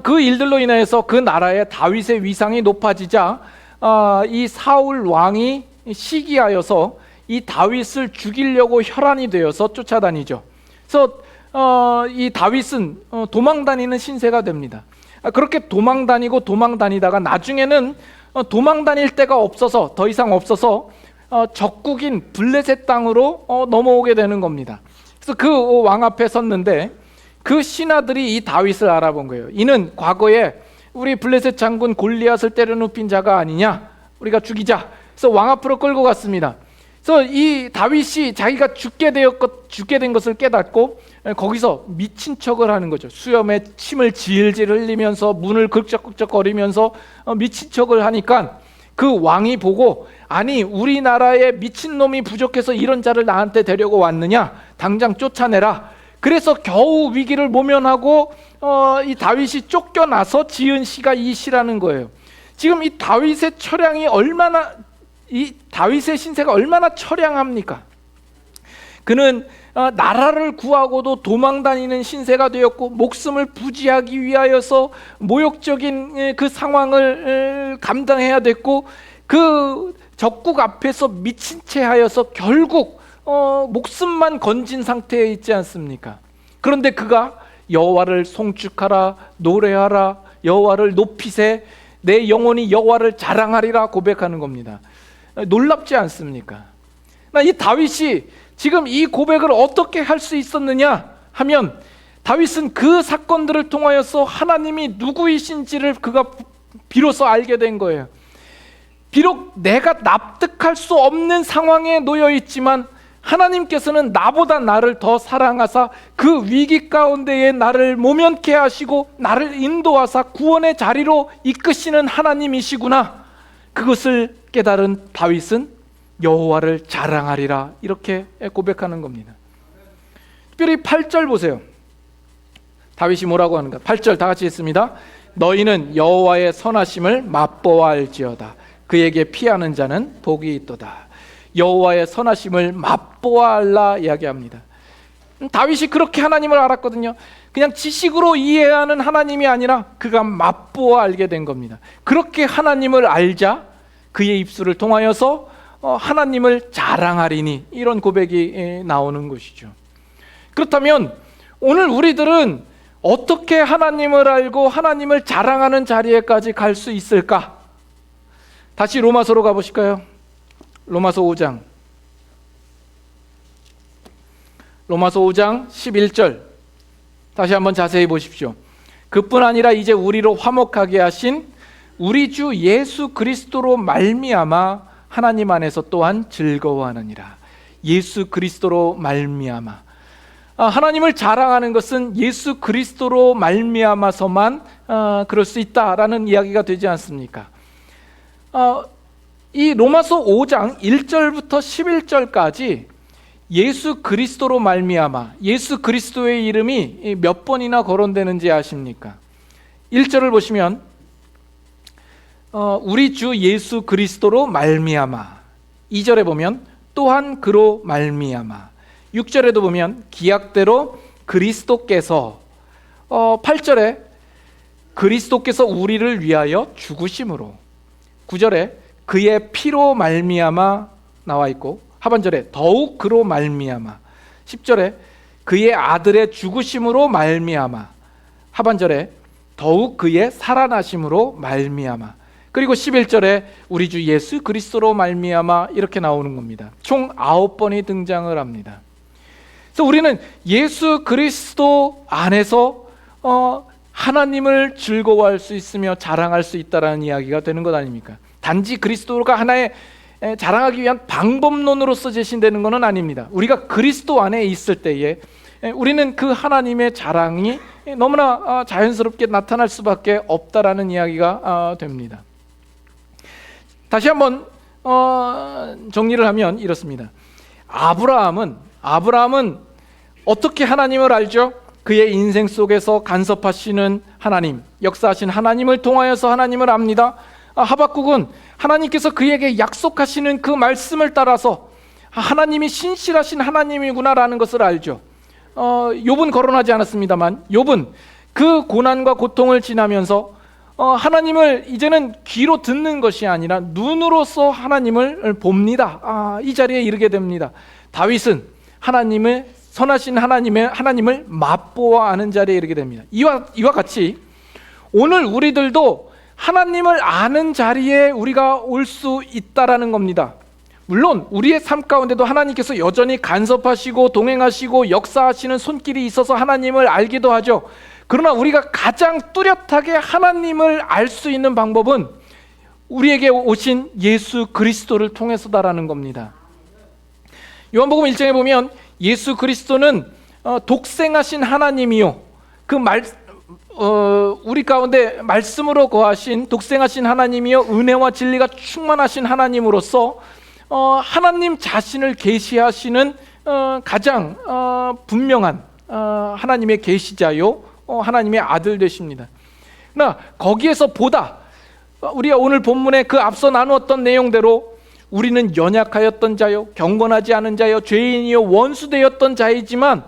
그 일들로 인해서 그 나라의 다윗의 위상이 높아지자 이 사울 왕이 시기하여서 이 다윗을 죽이려고 혈안이 되어서 쫓아다니죠. 그래서 이 다윗은 도망다니는 신세가 됩니다. 그렇게 도망다니다가 나중에는 도망다닐 데가 없어서 더 이상 없어서 적국인 블레셋 땅으로 넘어오게 되는 겁니다. 그래서 그 왕 앞에 섰는데 그 신하들이 이 다윗을 알아본 거예요. 이는 과거에 우리 블레셋 장군 골리앗을 때려 눕힌 자가 아니냐, 우리가 죽이자. 그래서 왕 앞으로 끌고 갔습니다. 그래서 이 다윗이 자기가 죽게 된 것을 깨닫고 거기서 미친 척을 하는 거죠. 수염에 침을 질질 흘리면서 문을 긁적긁적거리면서 미친 척을 하니까 그 왕이 보고, 아니 우리나라에 미친놈이 부족해서 이런 자를 나한테 데려고 왔느냐, 당장 쫓아내라. 그래서 겨우 위기를 모면하고 이 다윗이 쫓겨나서 지은 시가 이 시라는 거예요. 지금 이 다윗의 다윗의 신세가 얼마나 처량합니까? 그는 나라를 구하고도 도망다니는 신세가 되었고, 목숨을 부지하기 위하여서 모욕적인 그 상황을 감당해야 됐고, 그 적국 앞에서 미친 채 하여서 결국 목숨만 건진 상태에 있지 않습니까? 그런데 그가 여호와를 송축하라, 노래하라, 여호와를 높이세, 내 영혼이 여호와를 자랑하리라 고백하는 겁니다. 놀랍지 않습니까? 이 다윗이 지금 이 고백을 어떻게 할 수 있었느냐 하면, 다윗은 그 사건들을 통하여서 하나님이 누구이신지를 그가 비로소 알게 된 거예요. 비록 내가 납득할 수 없는 상황에 놓여 있지만 하나님께서는 나보다 나를 더 사랑하사 그 위기 가운데에 나를 모면케 하시고 나를 인도하사 구원의 자리로 이끄시는 하나님이시구나. 그것을 깨달은 다윗은 여호와를 자랑하리라, 이렇게 고백하는 겁니다. 특별히 8절 보세요. 다윗이 뭐라고 하는가? 8절 다 같이 읽습니다. 너희는 여호와의 선하심을 맛보아알지어다. 그에게 피하는 자는 복이 있도다. 여호와의 선하심을 맛보아알라 이야기합니다. 다윗이 그렇게 하나님을 알았거든요. 그냥 지식으로 이해하는 하나님이 아니라 그가 맛보아 알게 된 겁니다. 그렇게 하나님을 알자 그의 입술을 통하여서 하나님을 자랑하리니, 이런 고백이 나오는 것이죠. 그렇다면 오늘 우리들은 어떻게 하나님을 알고 하나님을 자랑하는 자리에까지 갈 수 있을까? 다시 로마서로 가보실까요? 로마서 5장 11절 다시 한번 자세히 보십시오. 그뿐 아니라 이제 우리로 화목하게 하신 우리 주 예수 그리스도로 말미암아 하나님 안에서 또한 즐거워하느니라. 예수 그리스도로 말미암아, 하나님을 자랑하는 것은 예수 그리스도로 말미암아서만 그럴 수 있다라는 이야기가 되지 않습니까? 이 로마서 5장 1절부터 11절까지 예수 그리스도로 말미암아, 예수 그리스도의 이름이 몇 번이나 거론되는지 아십니까? 1절을 보시면 우리 주 예수 그리스도로 말미암아, 2절에 보면 또한 그로 말미암아, 6절에도 보면 기약대로 그리스도께서, 8절에 그리스도께서 우리를 위하여 죽으심으로, 9절에 그의 피로 말미암아 나와 있고, 하반절에 더욱 그로 말미암아, 10절에 그의 아들의 죽으심으로 말미암아, 하반절에 더욱 그의 살아나심으로 말미암아, 그리고 11절에 우리 주 예수 그리스도로 말미암아, 이렇게 나오는 겁니다. 총 9번이 등장을 합니다. 그래서 우리는 예수 그리스도 안에서 하나님을 즐거워할 수 있으며 자랑할 수 있다라는 이야기가 되는 것 아닙니까? 단지 그리스도가 하나의 자랑하기 위한 방법론으로서 제시되는 것은 아닙니다. 우리가 그리스도 안에 있을 때에 우리는 그 하나님의 자랑이 너무나 자연스럽게 나타날 수밖에 없다라는 이야기가 됩니다. 다시 한번 정리를 하면 이렇습니다. 아브라함은 어떻게 하나님을 알죠? 그의 인생 속에서 간섭하시는 하나님, 역사하신 하나님을 통하여서 하나님을 압니다. 하박국은 하나님께서 그에게 약속하시는 그 말씀을 따라서 하나님이 신실하신 하나님이구나라는 것을 알죠. 욥은 거론하지 않았습니다만, 욥은 그 고난과 고통을 지나면서 하나님을 이제는 귀로 듣는 것이 아니라 눈으로서 하나님을 봅니다. 이 자리에 이르게 됩니다. 다윗은 하나님의 선하신 하나님을 맛보아 아는 자리에 이르게 됩니다. 이와 같이 오늘 우리들도 하나님을 아는 자리에 우리가 올 수 있다라는 겁니다. 물론 우리의 삶 가운데도 하나님께서 여전히 간섭하시고 동행하시고 역사하시는 손길이 있어서 하나님을 알기도 하죠. 그러나 우리가 가장 뚜렷하게 하나님을 알 수 있는 방법은 우리에게 오신 예수 그리스도를 통해서다라는 겁니다. 요한복음 1장에 보면 예수 그리스도는 독생하신 하나님이요, 우리 가운데 말씀으로 거하신 독생하신 하나님이요 은혜와 진리가 충만하신 하나님으로서 하나님 자신을 계시하시는 가장 분명한 하나님의 계시자요 하나님의 아들 되십니다. 그러나 거기에서 보다 우리가 오늘 본문에 그 앞서 나누었던 내용대로 우리는 연약하였던 자요, 경건하지 않은 자요, 죄인이요, 원수되었던 자이지만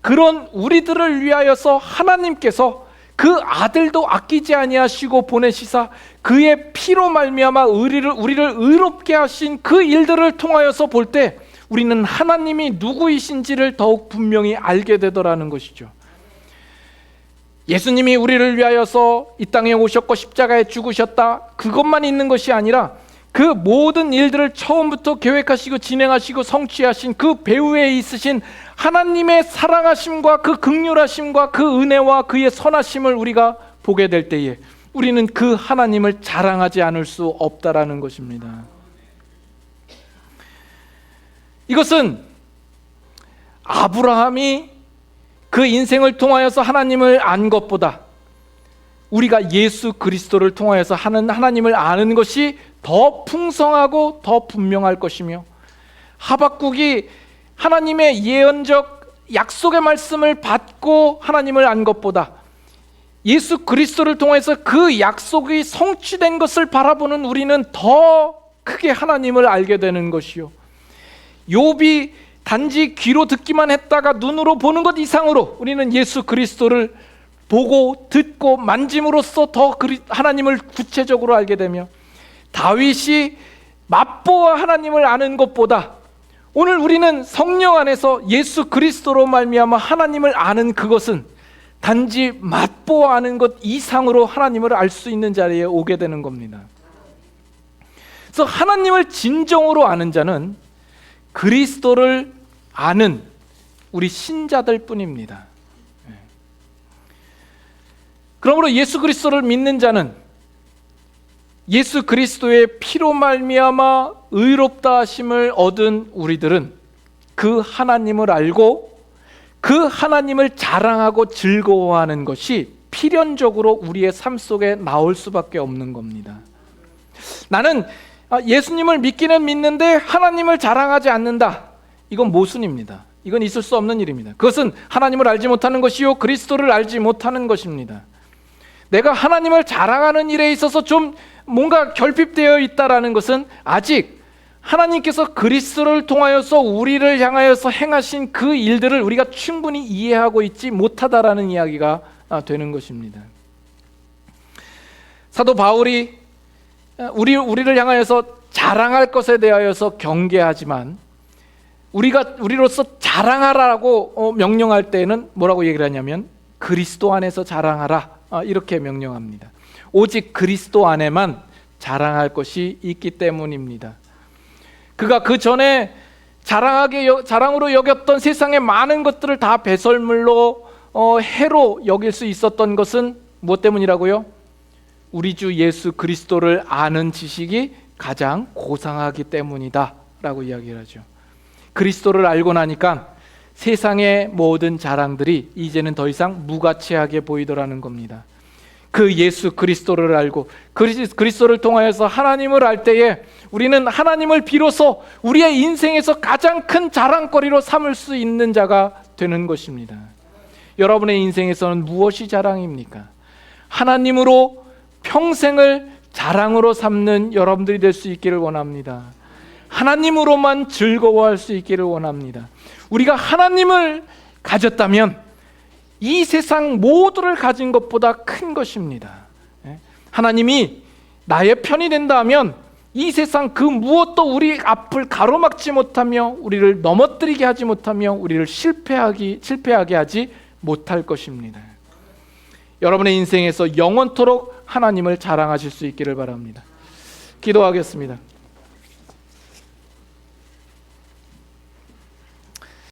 그런 우리들을 위하여서 하나님께서 그 아들도 아끼지 아니하시고 보내시사 그의 피로 말미암아 우리를 의롭게 하신 그 일들을 통하여서 볼 때 우리는 하나님이 누구이신지를 더욱 분명히 알게 되더라는 것이죠. 예수님이 우리를 위하여서 이 땅에 오셨고 십자가에 죽으셨다, 그것만 있는 것이 아니라 그 모든 일들을 처음부터 계획하시고 진행하시고 성취하신 그 배후에 있으신 하나님의 사랑하심과 그 긍휼하심과 그 은혜와 그의 선하심을 우리가 보게 될 때에 우리는 그 하나님을 자랑하지 않을 수 없다라는 것입니다. 이것은 아브라함이 그 인생을 통하여서 하나님을 안 것보다 우리가 예수 그리스도를 통하여서 하나님을 아는 것이 더 풍성하고 더 분명할 것이며, 하박국이 하나님의 예언적 약속의 말씀을 받고 하나님을 안 것보다 예수 그리스도를 통해서 그 약속이 성취된 것을 바라보는 우리는 더 크게 하나님을 알게 되는 것이요, 욥이 단지 귀로 듣기만 했다가 눈으로 보는 것 이상으로 우리는 예수 그리스도를 보고 듣고 만짐으로써 더 하나님을 구체적으로 알게 되며, 다윗이 맛보아 하나님을 아는 것보다 오늘 우리는 성령 안에서 예수 그리스도로 말미암아 하나님을 아는 그것은 단지 맛보아 아는 것 이상으로 하나님을 알 수 있는 자리에 오게 되는 겁니다. 그래서 하나님을 진정으로 아는 자는 그리스도를 아는 우리 신자들 뿐입니다. 그러므로 예수 그리스도를 믿는 자는 예수 그리스도의 피로 말미암아 의롭다 하심을 얻은 우리들은 그 하나님을 알고 그 하나님을 자랑하고 즐거워하는 것이 필연적으로 우리의 삶 속에 나올 수밖에 없는 겁니다. 나는 예수님을 믿기는 믿는데 하나님을 자랑하지 않는다, 이건 모순입니다. 이건 있을 수 없는 일입니다. 그것은 하나님을 알지 못하는 것이요 그리스도를 알지 못하는 것입니다. 내가 하나님을 자랑하는 일에 있어서 좀 뭔가 결핍되어 있다라는 것은 아직 하나님께서 그리스도를 통하여서 우리를 향하여서 행하신 그 일들을 우리가 충분히 이해하고 있지 못하다라는 이야기가 되는 것입니다. 사도 바울이 우리를 향하여서 자랑할 것에 대하여서 경계하지만 우리로서 자랑하라고 명령할 때는 뭐라고 얘기를 하냐면 그리스도 안에서 자랑하라, 이렇게 명령합니다. 오직 그리스도 안에만 자랑할 것이 있기 때문입니다. 그가 그 전에 자랑으로 여겼던 세상의 많은 것들을 다 배설물로 해로 여길 수 있었던 것은 무엇 때문이라고요? 우리 주 예수 그리스도를 아는 지식이 가장 고상하기 때문이다 라고 이야기를 하죠. 그리스도를 알고 나니까 세상의 모든 자랑들이 이제는 더 이상 무가치하게 보이더라는 겁니다. 그 예수 그리스도를 알고 그리스도를 통하여서 하나님을 알 때에 우리는 하나님을 비로소 우리의 인생에서 가장 큰 자랑거리로 삼을 수 있는 자가 되는 것입니다. 여러분의 인생에서는 무엇이 자랑입니까? 하나님으로 평생을 자랑으로 삼는 여러분들이 될 수 있기를 원합니다. 하나님으로만 즐거워할 수 있기를 원합니다. 우리가 하나님을 가졌다면 이 세상 모두를 가진 것보다 큰 것입니다. 하나님이 나의 편이 된다면 이 세상 그 무엇도 우리 앞을 가로막지 못하며 우리를 넘어뜨리게 하지 못하며 우리를 실패하게 하지 못할 것입니다. 여러분의 인생에서 영원토록 하나님을 자랑하실 수 있기를 바랍니다. 기도하겠습니다.